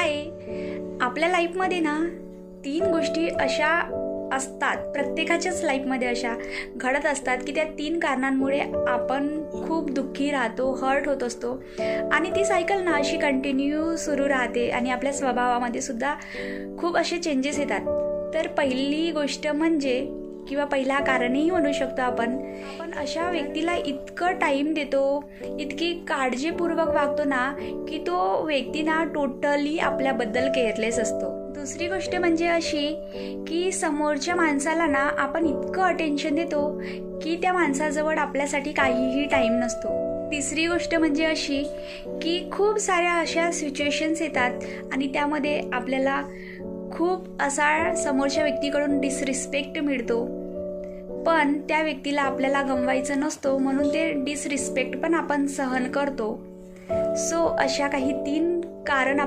आहे, आपल्या लाईफमध्ये ना 3 गोष्टी अशा असतात, प्रत्येकाच्याच लाईफमध्ये अशा घडत असतात की त्या 3 कारणांमुळे आपण खूप दुःखी राहतो, हर्ट होत असतो आणि ती सायकल ना अशी कंटिन्यू सुरू राहते आणि आपल्या स्वभावामध्ये सुद्धा खूप असे चेंजेस येतात. तर पहिली गोष्ट म्हणजे किंवा पहिला कारणही म्हणू शकतो आपण अशा व्यक्तीला इतकं टाईम देतो, इतकी काळजीपूर्वक वागतो ना की तो व्यक्ती ना टोटली आपल्याबद्दल केअरलेस असतो. दुसरी गोष्ट म्हणजे अशी की समोरच्या माणसाला ना आपण इतकं अटेन्शन देतो की त्या माणसाजवळ आपल्यासाठी काहीही टाईम नसतो. तिसरी गोष्ट म्हणजे अशी की खूप साऱ्या अशा सिच्युएशन्स येतात आणि त्यामध्ये आपल्याला खूप असा समोरच्या व्यक्तीकडून डिसरिस्पेक्ट मिळतो, पण त्या व्यक्तीला आपल्याला गमवायचं नसतो म्हणून ते डिसरिस्पेक्ट पण आपण सहन करतो. सो अशा काही 3 कारण